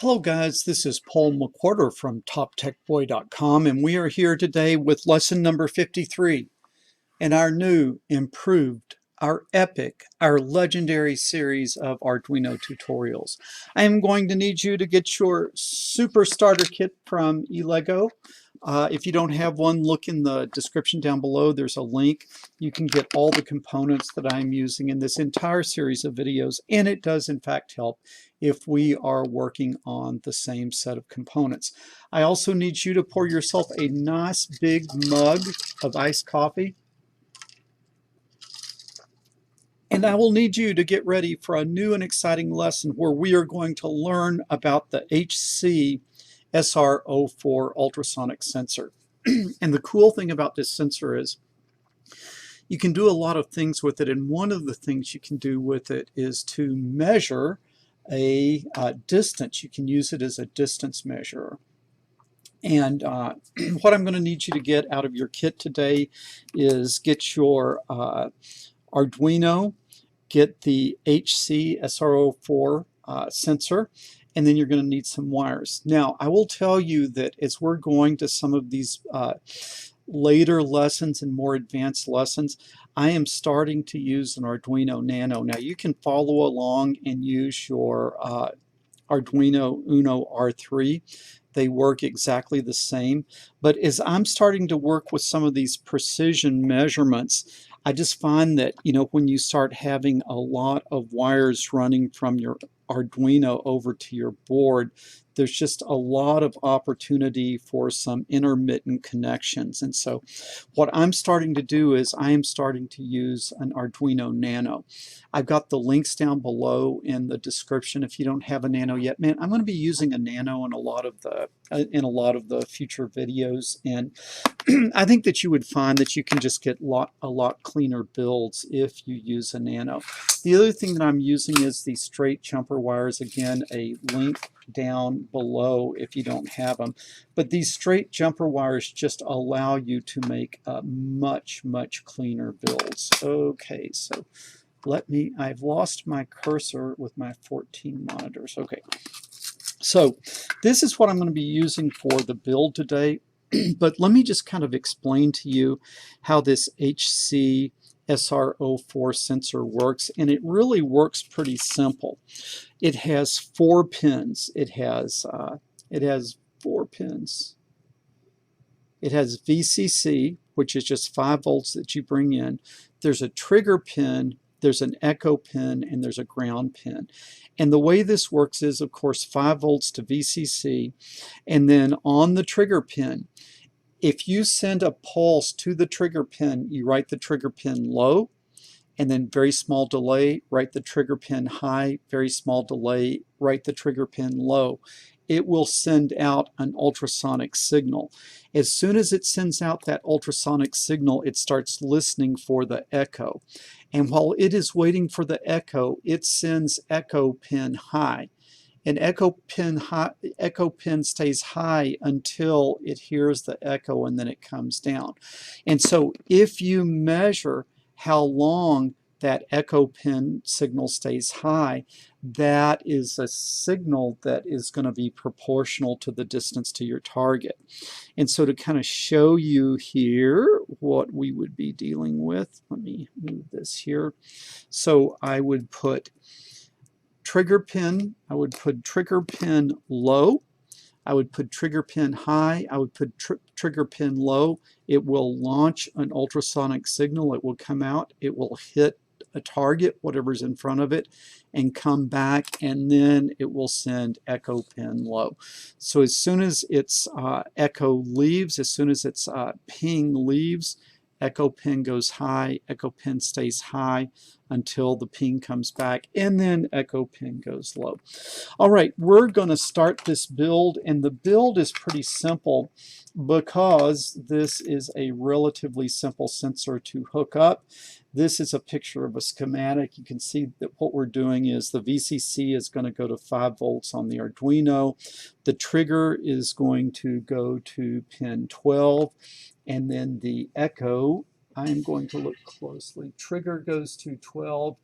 Hello guys, this is Paul McWhorter from TopTechBoy.com, and we are here today with lesson number 53 in our new, improved, our epic, our legendary series of Arduino tutorials. I am going to need you to get your super starter kit from eLego. If you don't have one, look in the description down below. There's a link. You can get all the components that I'm using in this entire series of videos, and it does in fact help if we are working on the same set of components. I also need you to pour yourself a nice big mug of iced coffee. And I will need you to get ready for a new and exciting lesson where we are going to learn about the HC-SR04 Ultrasonic Sensor. And the cool thing about this sensor is you can do a lot of things with it, and one of the things you can do with it is to measure a distance. You can use it as a distance measurer. And what I'm going to need you to get out of your kit today is get your Arduino, get the HC-SR04 sensor, and then you're going to need some wires. Now, I will tell you that as we're going to some of these later lessons and more advanced lessons, I am starting to use an Arduino Nano. Now, you can follow along and use your Arduino Uno R3. They work exactly the same. But as I'm starting to work with some of these precision measurements, I just find that, when you start having a lot of wires running from your Arduino over to your board, there's just a lot of opportunity for some intermittent connections. And so what I'm starting to do is I am starting to use an Arduino Nano. I've got the links down below in the description if you don't have a Nano yet. Man, I'm going to be using a Nano in a lot of the future videos, and I think that you would find that you can just get a lot cleaner builds if you use a Nano. The other thing that I'm using is these straight jumper wires. Again, a link down below if you don't have them. But these straight jumper wires just allow you to make much cleaner builds. Okay, so I've lost my cursor with my 14 monitors. Okay, so this is what I'm going to be using for the build today. But let me just kind of explain to you how this HC-SR04 sensor works, and it really works pretty simple. It has 4 pins. It has 4 pins. It has VCC, which is just 5 volts that you bring in. There's a trigger pin, there's an echo pin, and there's a ground pin. And the way this works is, of course, 5 volts to VCC, and then on the trigger pin, if you send a pulse to the trigger pin, you write the trigger pin low, and then very small delay, write the trigger pin high, very small delay, write the trigger pin low. It will send out an ultrasonic signal. As soon as it sends out that ultrasonic signal, it starts listening for the echo. And while it is waiting for the echo, it sends echo pin high. And echo pin stays high until it hears the echo, and then it comes down. And so if you measure how long that echo pin signal stays high, that is a signal that is going to be proportional to the distance to your target. And so to kind of show you here what we would be dealing with, let me move this here. So I would put trigger pin, I would put trigger pin low, I would put trigger pin high, I would put trigger pin low. It will launch an ultrasonic signal. It will come out, it will hit a target, whatever's in front of it, and come back, and then it will send echo pin low. So as soon as its echo leaves, as soon as its ping leaves, echo pin goes high, echo pin stays high until the ping comes back, and then echo pin goes low. All right, we're going to start this build, and the build is pretty simple because this is a relatively simple sensor to hook up. This is a picture of a schematic. You can see that what we're doing is the VCC is going to go to 5 volts on the Arduino. The trigger is going to go to pin 12, and then the echo, I'm going to look closely. Trigger goes to 12,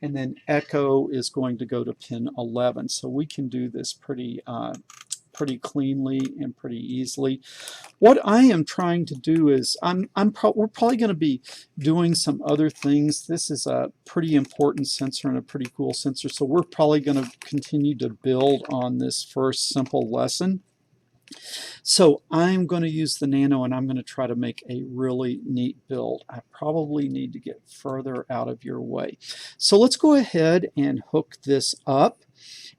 and then echo is going to go to pin 11. So we can do this pretty cleanly and pretty easily. What I am trying to do is we're probably going to be doing some other things. This is a pretty important sensor and a pretty cool sensor, so we're probably going to continue to build on this first simple lesson. So I'm going to use the nano, and I'm going to try to make a really neat build. I probably need to get further out of your way. So let's go ahead and hook this up.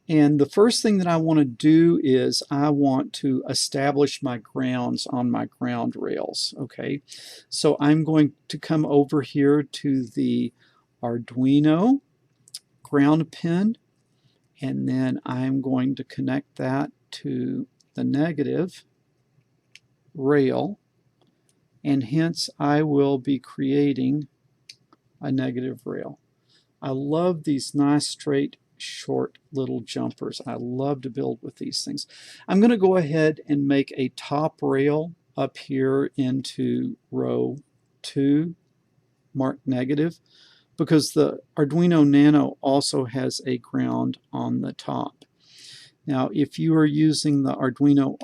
And the first thing that I want to do is I want to establish my grounds on my ground rails. Okay, so I'm going to come over here to the Arduino ground pin, and then I'm going to connect that to the negative rail, and hence I will be creating a negative rail. I love these nice straight short little jumpers. I love to build with these things. I'm going to go ahead and make a top rail up here into row 2 marked negative, because the Arduino Nano also has a ground on the top. Now if you are using the Arduino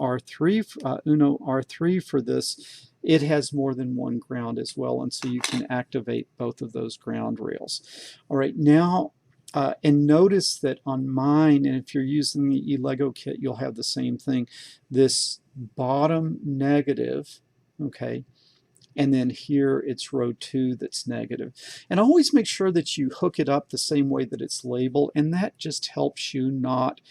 Uno R3 for this, it has more than one ground as well, and so you can activate both of those ground rails. All right, now and notice that on mine, and if you're using the eLego kit, you'll have the same thing. This bottom negative, okay, and then here it's row 2 that's negative. And always make sure that you hook it up the same way that it's labeled, and that just helps you not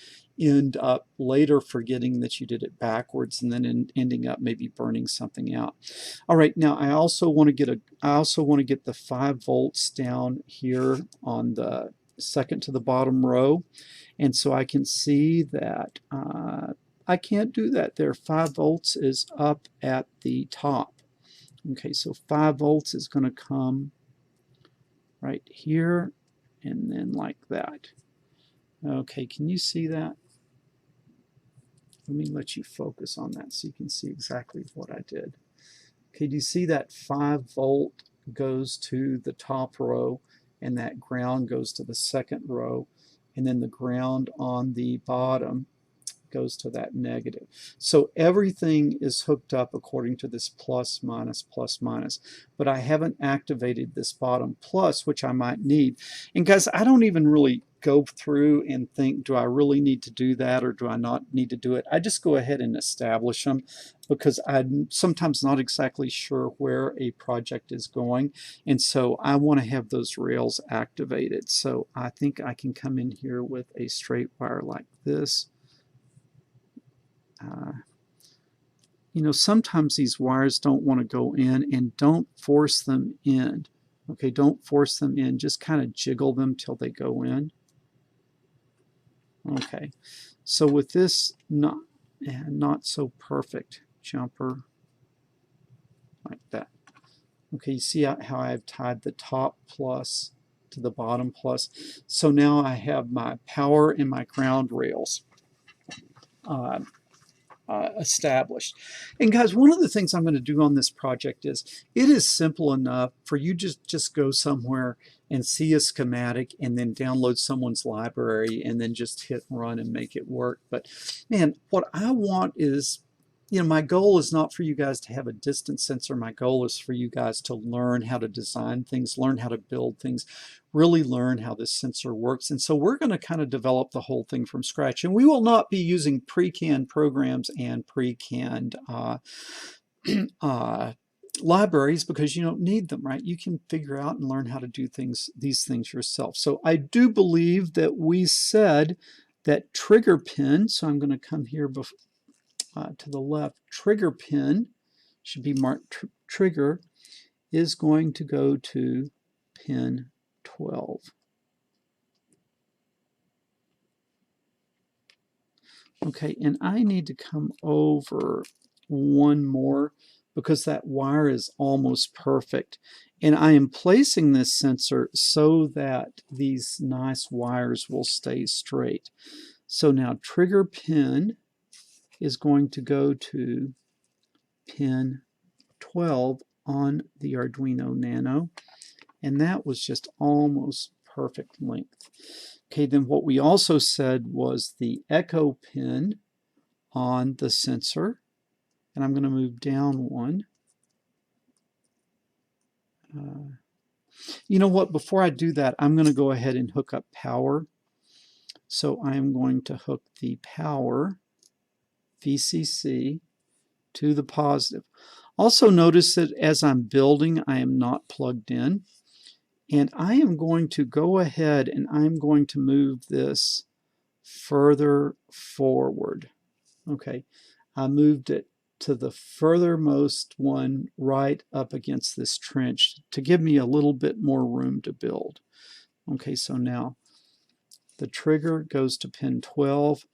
end up later forgetting that you did it backwards and then ending up maybe burning something out. All right, now I also want to get the 5 volts down here on the second to the bottom row, and so I can see that I can't do that there. 5 volts is up at the top. Okay, so 5 volts is going to come right here and then like that. Okay, can you see that? Let me let you focus on that so you can see exactly what I did. Okay, do you see that 5 volt goes to the top row, and that ground goes to the second row, and then the ground on the bottom goes to that negative. So everything is hooked up according to this plus, minus, but I haven't activated this bottom plus, which I might need. And guys, I don't even really go through and think, do I really need to do that or do I not need to do it? I just go ahead and establish them, because I'm sometimes not exactly sure where a project is going, and so I want to have those rails activated. So I think I can come in here with a straight wire like this. You know, sometimes these wires don't want to go in, and don't force them in. Okay, don't force them in, just kind of jiggle them till they go in. Okay, so with this not so perfect jumper like that. Okay, you see how I've tied the top plus to the bottom plus. So now I have my power and my ground rails established. And guys, one of the things I'm going to do on this project is, it is simple enough for you just go somewhere and see a schematic and then download someone's library and then just hit run and make it work. But man, what I want is, you know, my goal is not for you guys to have a distance sensor. My goal is for you guys to learn how to design things, learn how to build things, really learn how this sensor works. And so we're going to kind of develop the whole thing from scratch. And we will not be using pre-canned programs and pre-canned libraries, because you don't need them, right? You can figure out and learn how to do these things yourself. So I do believe that we said that trigger pin, so I'm going to come here to the left, trigger pin should be marked trigger, is going to go to pin 12. Okay, and I need to come over one more, because that wire is almost perfect. And I am placing this sensor so that these nice wires will stay straight. So now trigger pin is going to go to pin 12 on the Arduino Nano, and that was just almost perfect length. Okay, then what we also said was the echo pin on the sensor, and I'm going to move down one. You know what, before I do that, I'm going to go ahead and hook up power. So I am going to hook the power VCC to the positive. Also notice that as I'm building, I am not plugged in. And I am going to go ahead and I'm going to move this further forward. Okay, I moved it to the furthermost one right up against this trench to give me a little bit more room to build. Okay, so now the trigger goes to pin 12,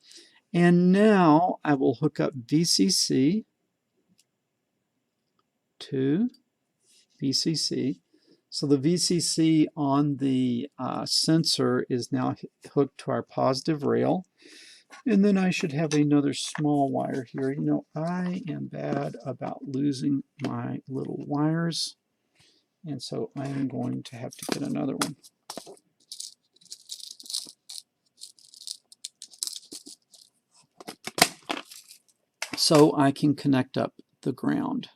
and now I will hook up VCC to VCC. So the VCC on the sensor is now hooked to our positive rail. And then I should have another small wire here. You know, I am bad about losing my little wires, and so I am going to have to get another one. So I can connect up the ground.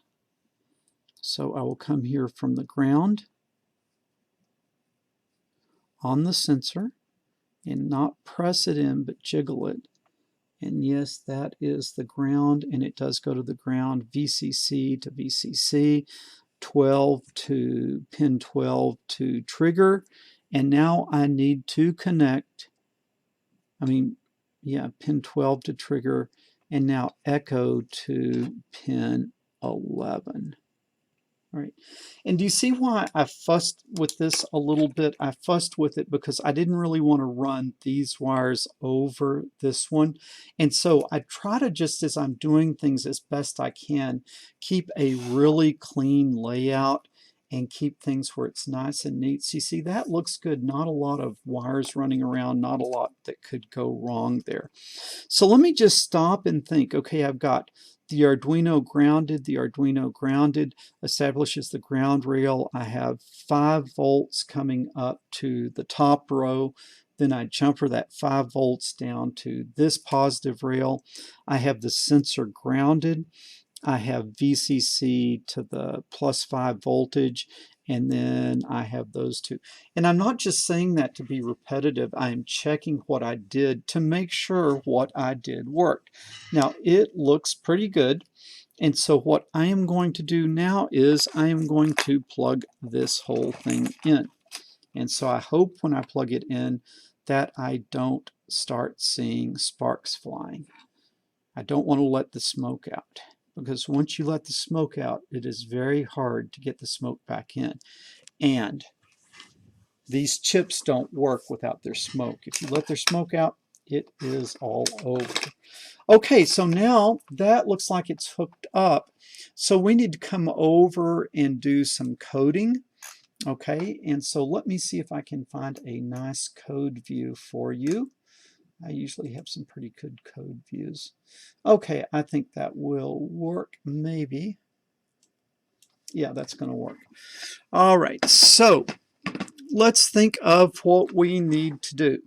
So I will come here from the ground on the sensor and not press it in, but jiggle it. And yes, that is the ground, and it does go to the ground, VCC to VCC, 12 to pin 12 to trigger. And now I need to connect, pin 12 to trigger, and now echo to pin 11. All right, and do you see why I fussed with this a little bit? I fussed with it because I didn't really want to run these wires over this one. And so I try to, just as I'm doing things as best I can, keep a really clean layout and keep things where it's nice and neat. So you see, that looks good. Not a lot of wires running around, not a lot that could go wrong there. So let me just stop and think. Okay, I've got the Arduino grounded. The Arduino grounded establishes the ground rail. I have 5 volts coming up to the top row. Then I jumper that 5 volts down to this positive rail. I have the sensor grounded. I have VCC to the +5 voltage, and then I have those two. And I'm not just saying that to be repetitive. I am checking what I did to make sure what I did worked. Now, it looks pretty good. And so what I am going to do now is I am going to plug this whole thing in. And so I hope when I plug it in that I don't start seeing sparks flying. I don't want to let the smoke out, because once you let the smoke out, it is very hard to get the smoke back in. And these chips don't work without their smoke. If you let their smoke out, it is all over. Okay, so now that looks like it's hooked up. So we need to come over and do some coding. Okay, and so let me see if I can find a nice code view for you. I usually have some pretty good code views. Okay, I think that will work, maybe. Yeah, that's going to work. All right, so let's think of what we need to do.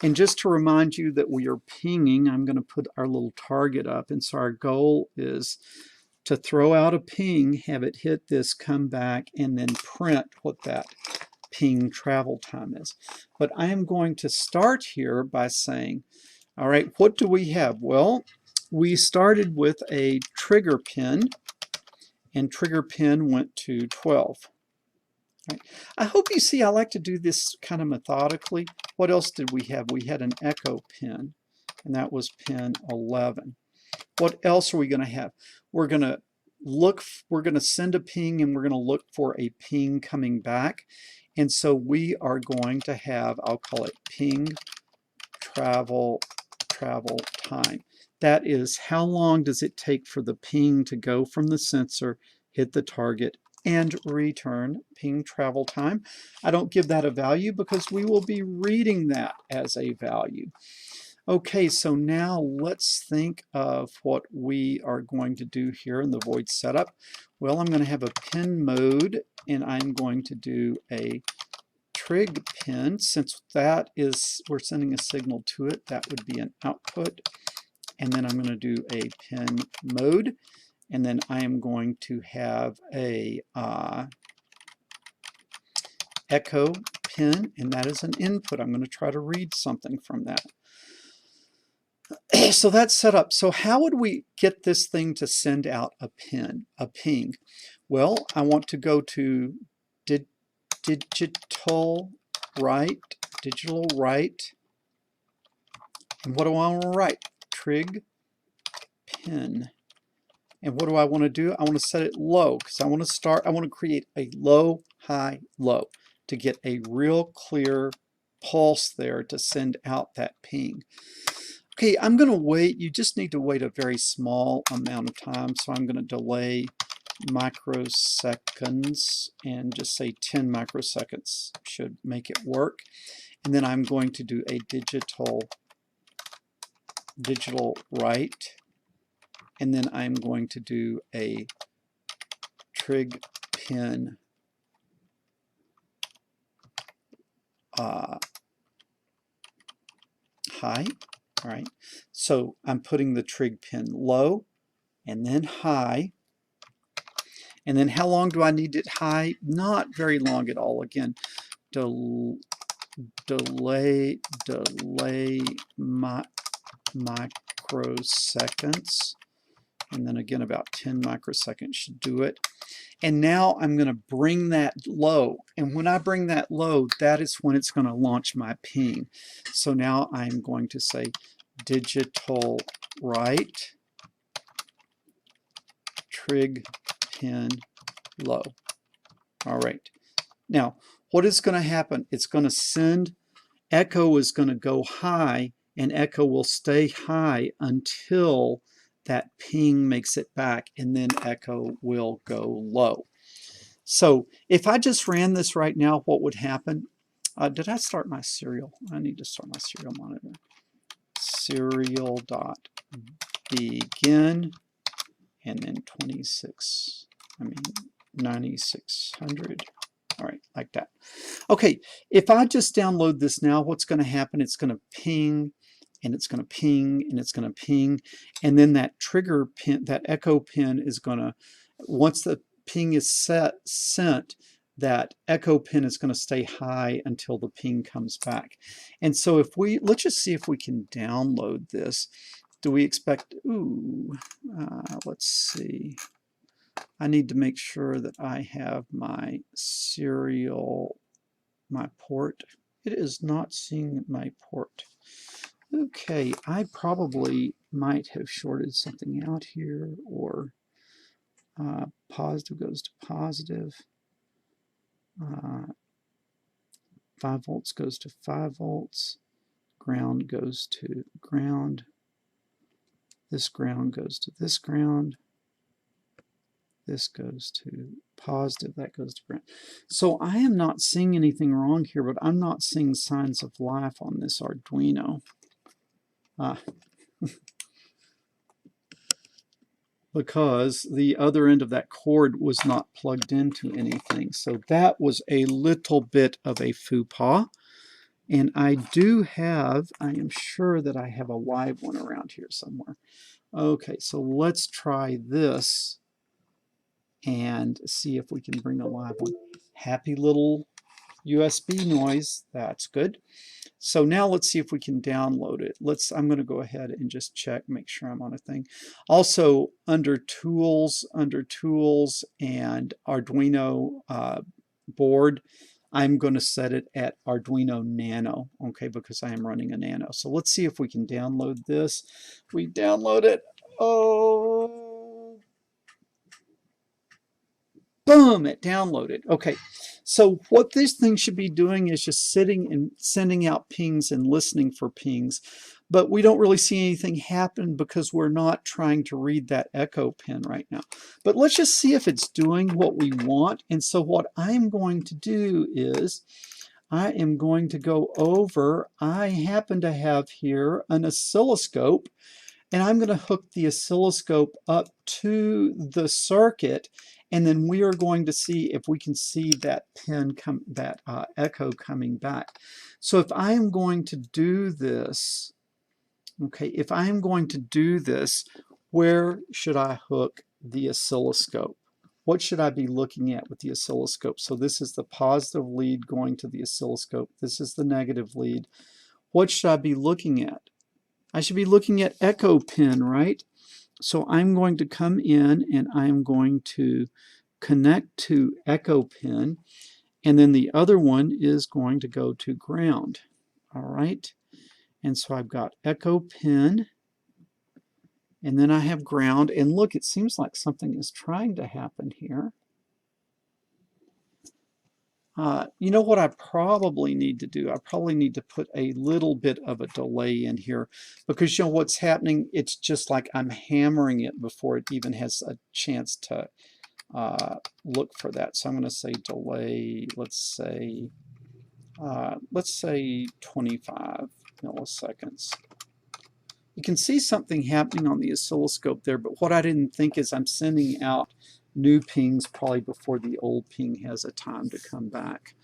And just to remind you that we are pinging, I'm going to put our little target up. And so our goal is to throw out a ping, have it hit this, come back, and then print what that ping travel time is. But I am going to start here by saying, all right, what do we have? Well, we started with a trigger pin, and trigger pin went to 12. Right. I hope you see I like to do this kind of methodically. What else did we have? We had an echo pin, and that was pin 11. What else are we going to have? We're going to send a ping, and we're going to look for a ping coming back. And so we are going to have, I'll call it ping travel time. That is, how long does it take for the ping to go from the sensor, hit the target, and return ping travel time. I don't give that a value because we will be reading that as a value. Okay, so now let's think of what we are going to do here in the void setup. Well, I'm going to have a pin mode, and I'm going to do a trig pin, since that is, we're sending a signal to it, that would be an output. And then I'm going to do a pin mode, and then I am going to have a echo pin, and that is an input. I'm going to try to read something from that. So that's set up. So how would we get this thing to send out a ping? Well, I want to go to digital write, and what do I want to write? Trig pin. And what do I want to do? I want to set it low, because I want to create a low, high, low to get a real clear pulse there to send out that ping. Okay, I'm going to wait. You just need to wait a very small amount of time, so I'm going to delay microseconds and just say 10 microseconds should make it work. And then I'm going to do a digital write, and then I'm going to do a trig pin high. All right, so I'm putting the trig pin low and then high. And then how long do I need it high? Not very long at all. Again, delay microseconds. And then again, about 10 microseconds should do it. And now I'm going to bring that low. And when I bring that low, that is when it's going to launch my ping. So now I'm going to say digital write trig pin low. All right. Now, what is going to happen? It's going to send, echo is going to go high, and echo will stay high until that ping makes it back, and then echo will go low. So if I just ran this right now, what would happen? Did I start my serial? I need to start my serial monitor. Serial dot begin, and then 9600. All right, like that. Okay, if I just download this now, what's going to happen? It's going to ping, and it's going to ping, and it's going to ping, and then that trigger pin, that echo pin is going to, once the ping is sent, that echo pin is going to stay high until the ping comes back. And so if we, let's just see if we can download this. Do we expect, let's see. I need to make sure that I have my serial, my port. It is not seeing my port. Okay, I probably might have shorted something out here, or positive goes to positive. 5 volts goes to 5 volts. Ground goes to ground. This ground goes to this ground. This goes to positive, that goes to ground. So I am not seeing anything wrong here, but I'm not seeing signs of life on this Arduino. Because the other end of that cord was not plugged into anything. So that was a little bit of a faux pas. And I do have, I am sure that I have a live one around here somewhere. Okay, so let's try this and see if we can bring a live one. Happy little USB noise, that's good. So now let's see if we can download it. I'm going to go ahead and just check, make sure I'm on a thing. Also, under tools and Arduino board, I'm going to set it at Arduino Nano, okay, because I am running a Nano. So let's see if we can download this. We download it. Oh, boom, it downloaded. Okay, so what this thing should be doing is just sitting and sending out pings and listening for pings, but we don't really see anything happen because we're not trying to read that echo pin right now. But let's just see if it's doing what we want. And so what I'm going to do is I am going to go over, I happen to have here an oscilloscope, and I'm going to hook the oscilloscope up to the circuit, And then we are going to see if we can see that echo coming back. So if I am going to do this, okay, if I am going to do this, where should I hook the oscilloscope? What should I be looking at with the oscilloscope? So this is the positive lead going to the oscilloscope. This is the negative lead. What should I be looking at? I should be looking at echo pin, right? So I'm going to come in and I'm going to connect to echo pin, and then the other one is going to go to ground. All right, and so I've got echo pin, and then I have ground, and look, it seems like something is trying to happen here. You know what I probably need to do? I probably need to put a little bit of a delay in here, because you know what's happening? It's just like I'm hammering it before it even has a chance to look for that. So I'm going to say delay, let's say 25 milliseconds. You can see something happening on the oscilloscope there, but what I didn't think is I'm sending out new pings probably before the old ping has a time to come back.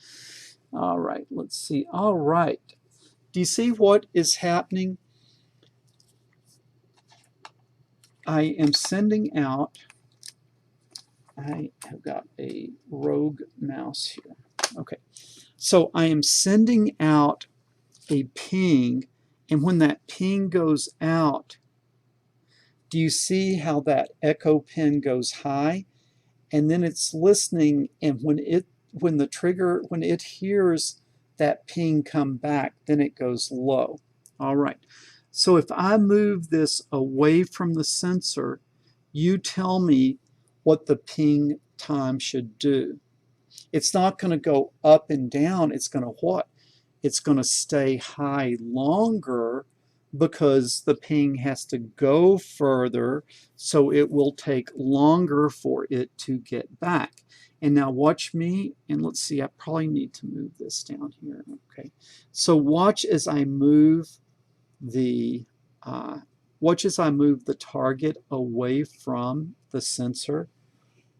All right, let's see. All right. Do you see what is happening? I am sending out, I have got a rogue mouse here. Okay, so I am sending out a ping, and when that ping goes out, do you see how that echo pin goes high? And then it's listening, and when it hears that ping come back, then it goes low. All right, so if I move this away from the sensor, you tell me what the ping time should do. It's not going to go up and down. It's going to what? It's going to stay high longer, because the ping has to go further, so it will take longer for it to get back. And now watch me, and let's see, I probably need to move this down here. Okay, so watch as I move the target away from the sensor.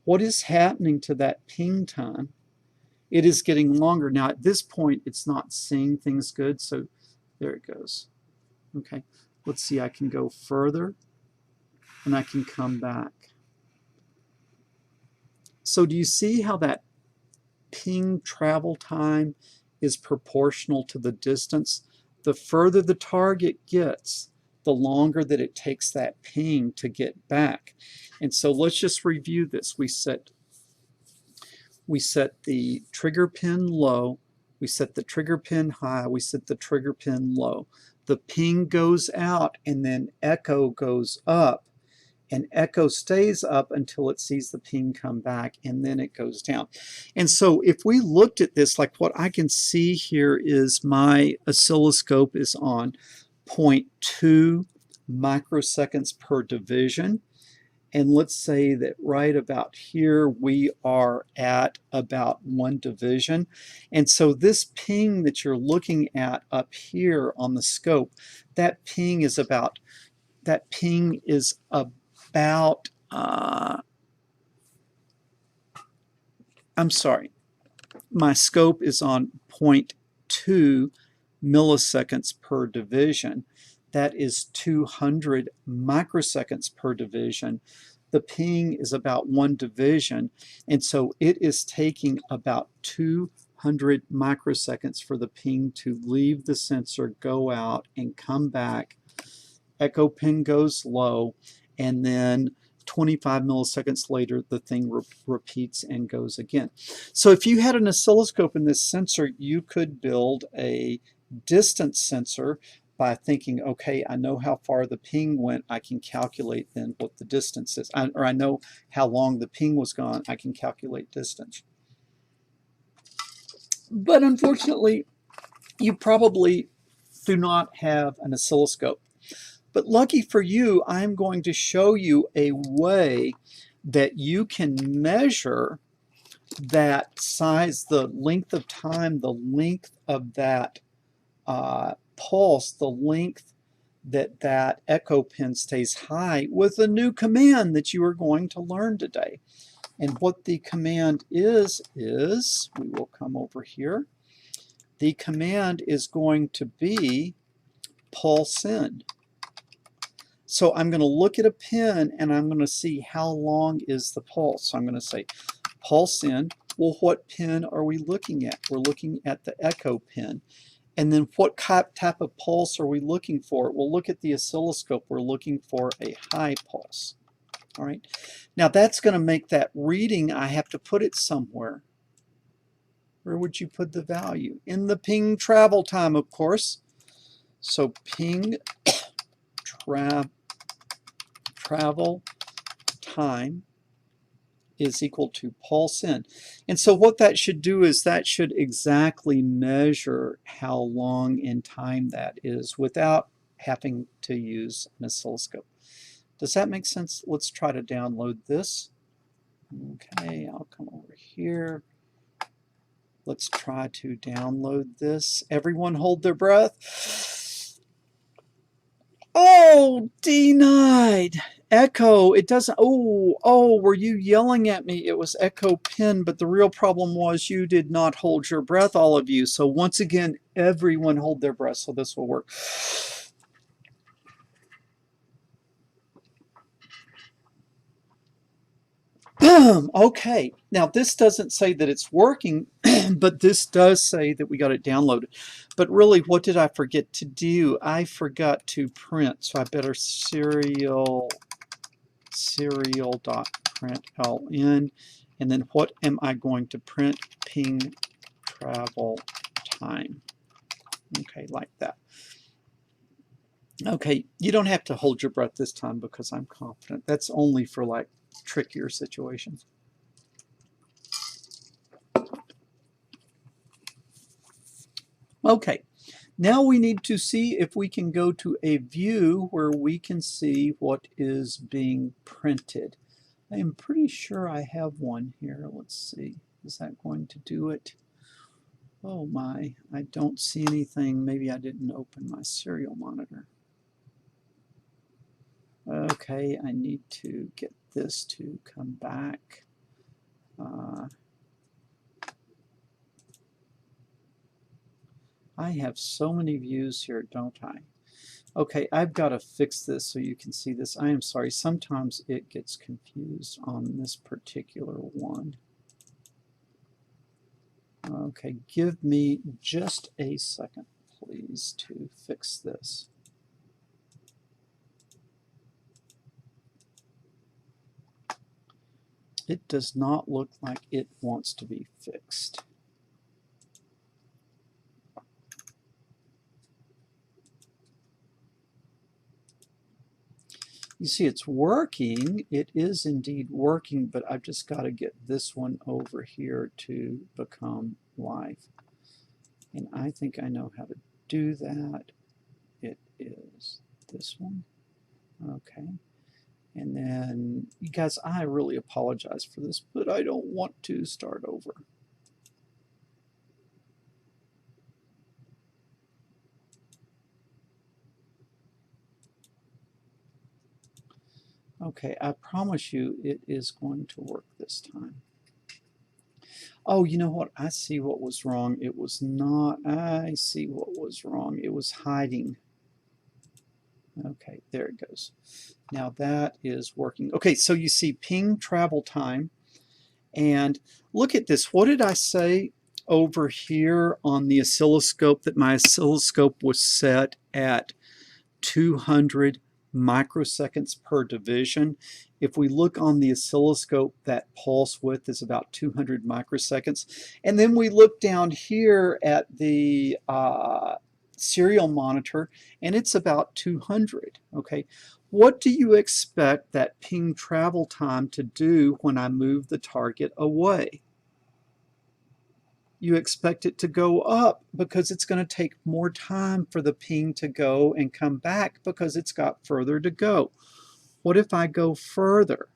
What is happening to that ping time? It is getting longer. Now at this point, it's not seeing things good, so there it goes. Okay, let's see, I can go further and I can come back. So do you see how that ping travel time is proportional to the distance? The further the target gets, the longer that it takes that ping to get back. And so let's just review this. We set the trigger pin low, we set the trigger pin high, we set the trigger pin low. The ping goes out, and then echo goes up, and echo stays up until it sees the ping come back, and then it goes down. And so if we looked at this, like what I can see here is my oscilloscope is on 0.2 microseconds per division. And let's say that right about here we are at about 1 division. And so this ping that you're looking at up here on the scope, that ping is about I'm sorry, my scope is on 0.2 milliseconds per division. That is 200 microseconds per division. The ping is about 1 division, and so it is taking about 200 microseconds for the ping to leave the sensor, go out, and come back. Echo ping goes low, and then 25 milliseconds later, the thing repeats and goes again. So if you had an oscilloscope in this sensor, you could build a distance sensor by thinking, okay, I know how far the ping went, I can calculate then what the distance is. Or I know how long the ping was gone, I can calculate distance. But unfortunately, you probably do not have an oscilloscope. But lucky for you, I'm going to show you a way that you can measure that size, the length of time, the length of that pulse, the length that echo pin stays high with a new command that you are going to learn today. And what the command is we will come over here. The command is going to be pulse in. So I'm going to look at a pin and I'm going to see how long is the pulse. So I'm going to say pulse in. Well, what pin are we looking at? We're looking at the echo pin. And then what type of pulse are we looking for? We'll look at the oscilloscope. We're looking for a high pulse. All right. Now that's going to make that reading, I have to put it somewhere. Where would you put the value? In the ping travel time, of course. So ping travel time is equal to pulse in. And so what that should do is that should exactly measure how long in time that is without having to use an oscilloscope. Does that make sense? Let's try to download this. Okay, I'll come over here. Let's try to download this. Everyone hold their breath. Oh, denied. Echo, it doesn't, were you yelling at me? It was echo pin, but the real problem was you did not hold your breath, all of you. So once again, everyone hold their breath, so this will work. Okay, now this doesn't say that it's working, but this does say that we got it downloaded. But really, what did I forget to do? I forgot to print, so I better serial.println, and then what am I going to print? Ping travel time. Okay, like that. Okay, you don't have to hold your breath this time because I'm confident. That's only for like trickier situations. Okay, now we need to see if we can go to a view where we can see what is being printed. I am pretty sure I have one here. Let's see. Is that going to do it? Oh my, I don't see anything. Maybe I didn't open my serial monitor. Okay, I need to get this to come back. I have so many views here, don't I? Okay, I've got to fix this so you can see this. I am sorry, sometimes it gets confused on this particular one. Okay, give me just a second, please, to fix this. It does not look like it wants to be fixed. You see it's working. It is indeed working, but I've just got to get this one over here to become live. And I think I know how to do that. It is this one. Okay. And then, you guys, I really apologize for this, but I don't want to start over. Okay, I promise you it is going to work this time. Oh, you know what? I see what was wrong. It was not, I see what was wrong. It was hiding. Okay, there it goes. Now that is working. Okay, so you see ping travel time. And look at this. What did I say over here on the oscilloscope? That my oscilloscope was set at 200 microseconds per division. If we look on the oscilloscope, that pulse width is about 200 microseconds. And then we look down here at the serial monitor, and it's about 200. Okay, what do you expect that ping travel time to do when I move the target away? You expect it to go up because it's going to take more time for the ping to go and come back because it's got further to go. What if I go further?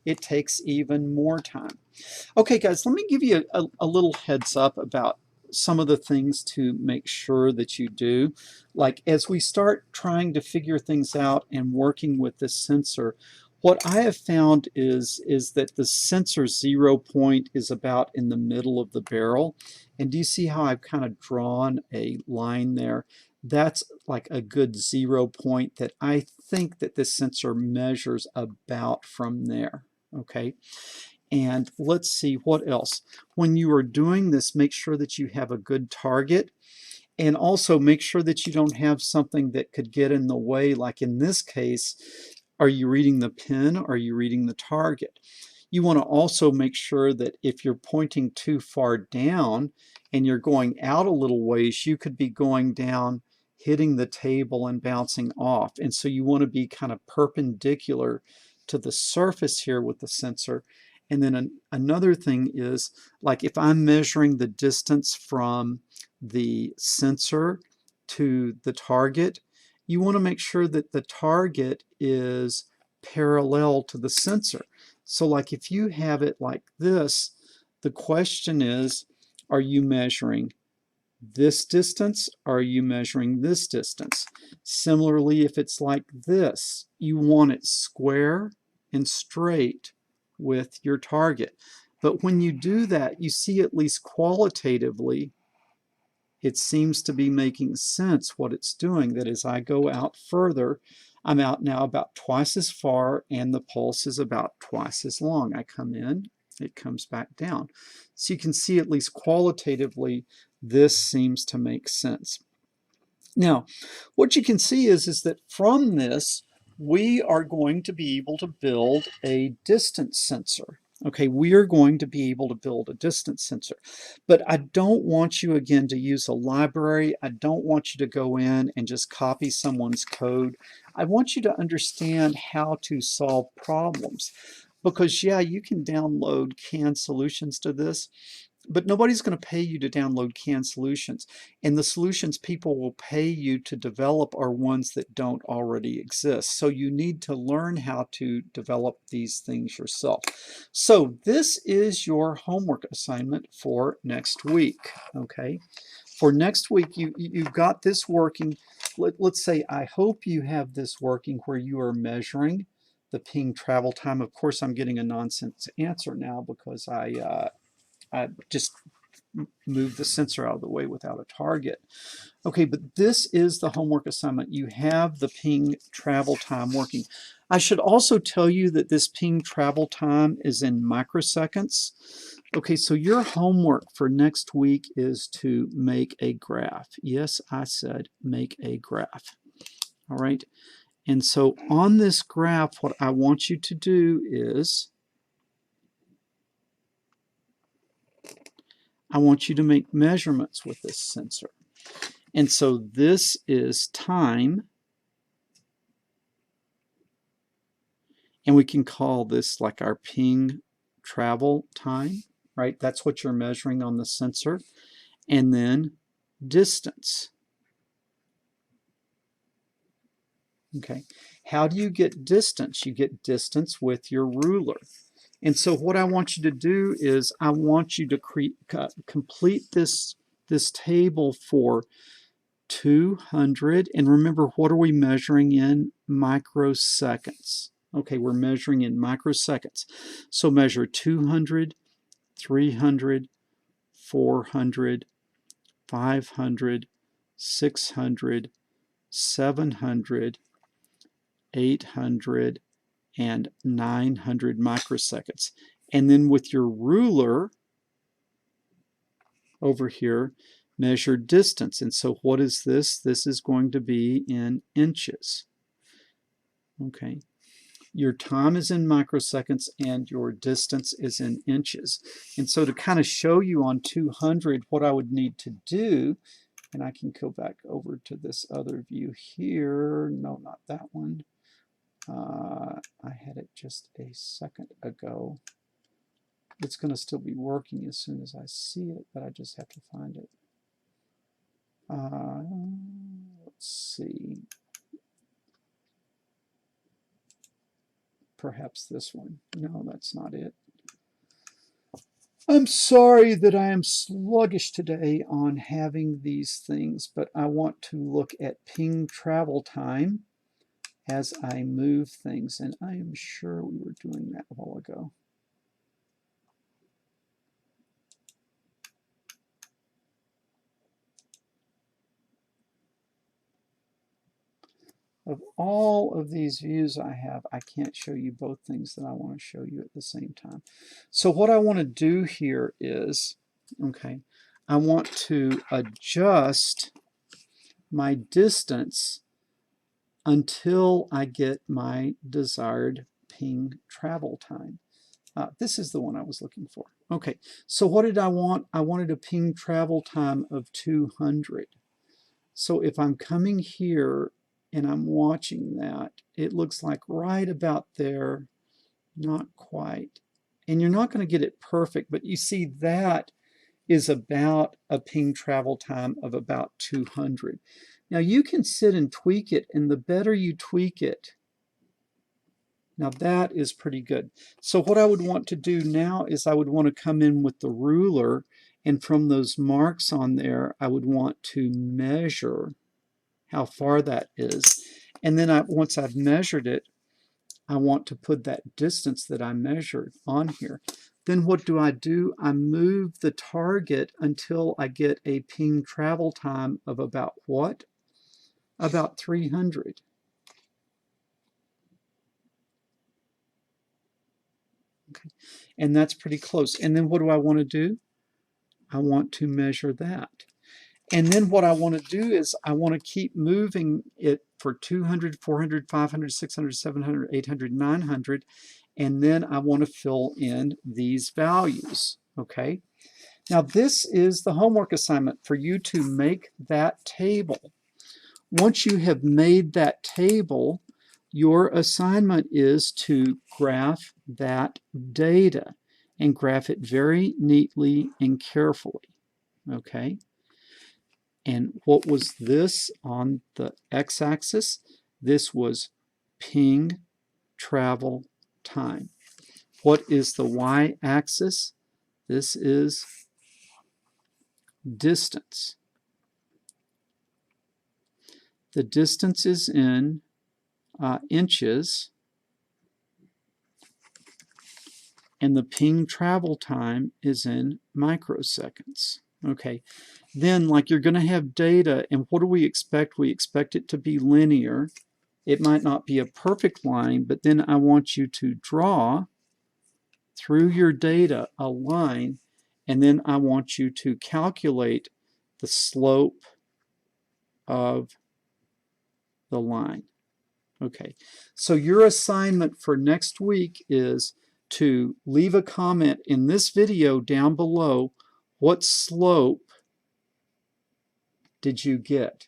It takes even more time. Okay, guys, let me give you a little heads up about some of the things to make sure that you do. Like as we start trying to figure things out and working with this sensor, What I have found is that the sensor 0 point is about in the middle of the barrel. And do you see how I've kind of drawn a line there? That's like a good 0 point that I think that this sensor measures about from there. Okay. And let's see what else. When you are doing this, make sure that you have a good target. And also make sure that you don't have something that could get in the way, like in this case, are you reading the pin? Or are you reading the target? You want to also make sure that if you're pointing too far down and you're going out a little ways, you could be going down, hitting the table and bouncing off. And so you want to be kind of perpendicular to the surface here with the sensor. And then another thing is, like if I'm measuring the distance from the sensor to the target, you want to make sure that the target is parallel to the sensor. So like if you have it like this, the question is, are you measuring this distance? Or are you measuring this distance? Similarly, if it's like this, you want it square and straight with your target. But when you do that, you see at least qualitatively it seems to be making sense what it's doing. That as I go out further, I'm out now about twice as far and the pulse is about twice as long. I come in, it comes back down. So you can see at least qualitatively this seems to make sense. Now, what you can see is that from this, we are going to be able to build a distance sensor. Okay, we are going to be able to build a distance sensor. But I don't want you, again, to use a library. I don't want you to go in and just copy someone's code. I want you to understand how to solve problems. Because, yeah, you can download canned solutions to this, but nobody's going to pay you to download canned solutions. And the solutions people will pay you to develop are ones that don't already exist. So you need to learn how to develop these things yourself. So this is your homework assignment for next week. Okay. For next week, you've got this working. Let's say I hope you have this working where you are measuring the ping travel time. Of course, I'm getting a nonsense answer now because I just moved the sensor out of the way without a target. Okay, but this is the homework assignment. You have the ping travel time working. I should also tell you that this ping travel time is in microseconds. Okay, so your homework for next week is to make a graph. Yes, I said make a graph. All right, and so on this graph, what I want you to do is I want you to make measurements with this sensor. And so this is time, and we can call this like our ping travel time, right? That's what you're measuring on the sensor. And then distance. Okay, how do you get distance? You get distance with your ruler. And so what I want you to do is I want you to complete this table for 200, and remember, what are we measuring in? Microseconds. Okay, we're measuring in microseconds. So measure 200, 300, 400, 500, 600, 700, 800, and 900 microseconds. And then with your ruler over here, measure distance. And so what is this? This is going to be in inches. Okay. Your time is in microseconds and your distance is in inches. And so to kind of show you on 200 what I would need to do, and I can go back over to this other view here. No, not that one. I had it just a second ago. It's going to still be working as soon as I see it, but I just have to find it. Let's see. Perhaps this one. No, that's not it. I'm sorry that I am sluggish today on having these things, but I want to look at ping travel time. as I move things, and I am sure we were doing that a while ago. Of all of these views I have, I can't show you both things that I want to show you at the same time. So what I want to do here is, okay, I want to adjust my distance until I get my desired ping travel time. This is the one I was looking for. Okay, so what did I want? I wanted a ping travel time of 200. So if I'm coming here and I'm watching that, it looks like right about there, not quite. And you're not going to get it perfect, but you see that is about a ping travel time of about 200. Now you can sit and tweak it, and the better you tweak it, now that is pretty good. So what I would want to do now is I would want to come in with the ruler, and from those marks on there, I would want to measure how far that is. And then once I've measured it, I want to put that distance that I measured on here. Then what do? I move the target until I get a ping travel time of about what? About 300. Okay. And that's pretty close. And then what do I want to do? I want to measure that. And then what I want to do is I want to keep moving it for 200, 400, 500, 600, 700, 800, 900, and then I want to fill in these values, okay? Now this is the homework assignment for you to make that table. Once you have made that table, your assignment is to graph that data and graph it very neatly and carefully, okay? And what was this on the x-axis? This was ping travel time. What is the y-axis? This is distance. The distance is in inches, and the ping travel time is in microseconds. Okay, then like you're going to have data, and what do we expect? We expect it to be linear. It might not be a perfect line, but then I want you to draw through your data a line, and then I want you to calculate the slope of the line. Okay, so your assignment for next week is to leave a comment in this video down below. What slope did you get?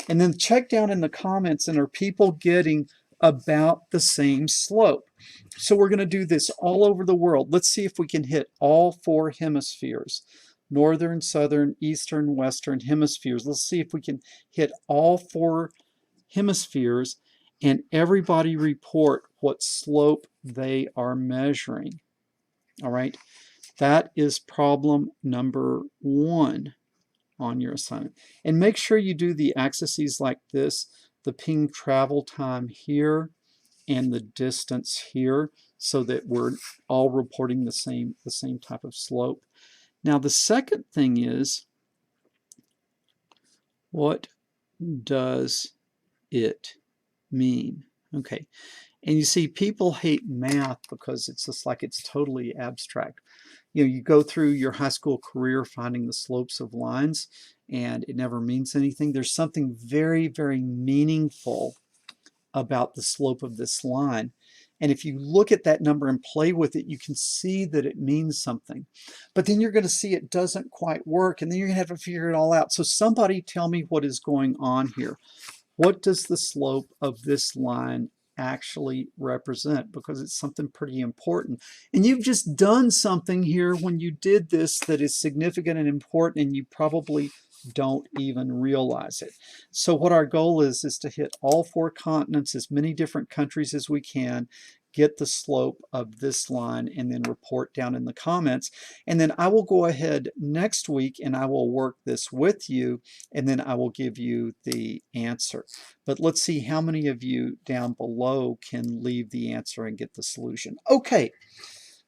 And then check down in the comments, and are people getting about the same slope? So we're going to do this all over the world. Let's see if we can hit all 4 hemispheres. Northern, southern, eastern, western hemispheres. Let's see if we can hit all 4 hemispheres, and everybody report what slope they are measuring. All right, that is problem number 1 on your assignment. And make sure you do the axes like this, the ping travel time here and the distance here, so that we're all reporting the same type of slope. Now the second thing is, what does it mean? Okay, and you see people hate math because it's just like it's totally abstract. You know, you go through your high school career finding the slopes of lines, and it never means anything. There's something very, very meaningful about the slope of this line. And if you look at that number and play with it, you can see that it means something. But then you're going to see it doesn't quite work, and then you're going to have to figure it all out. So somebody tell me what is going on here. What does the slope of this line actually represent? Because it's something pretty important. And you've just done something here when you did this that is significant and important, and you probably don't even realize it. So what our goal is to hit all 4 continents, as many different countries as we can, get the slope of this line and then report down in the comments. And then I will go ahead next week and I will work this with you, and then I will give you the answer. But let's see how many of you down below can leave the answer and get the solution. Okay.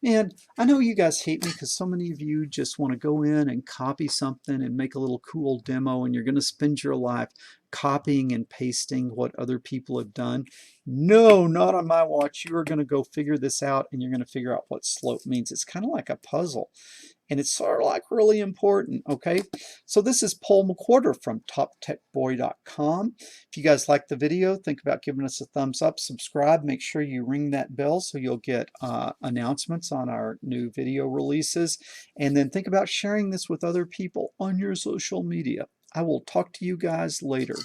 And I know you guys hate me because so many of you just want to go in and copy something and make a little cool demo, and you're going to spend your life copying and pasting what other people have done. No, not on my watch. You are going to go figure this out, and you're going to figure out what slope means. It's kind of like a puzzle, and it's sort of like really important, okay? So this is Paul McWhorter from TopTechBoy.com. If you guys like the video, think about giving us a thumbs up, subscribe, make sure you ring that bell so you'll get announcements on our new video releases, and then think about sharing this with other people on your social media. I will talk to you guys later.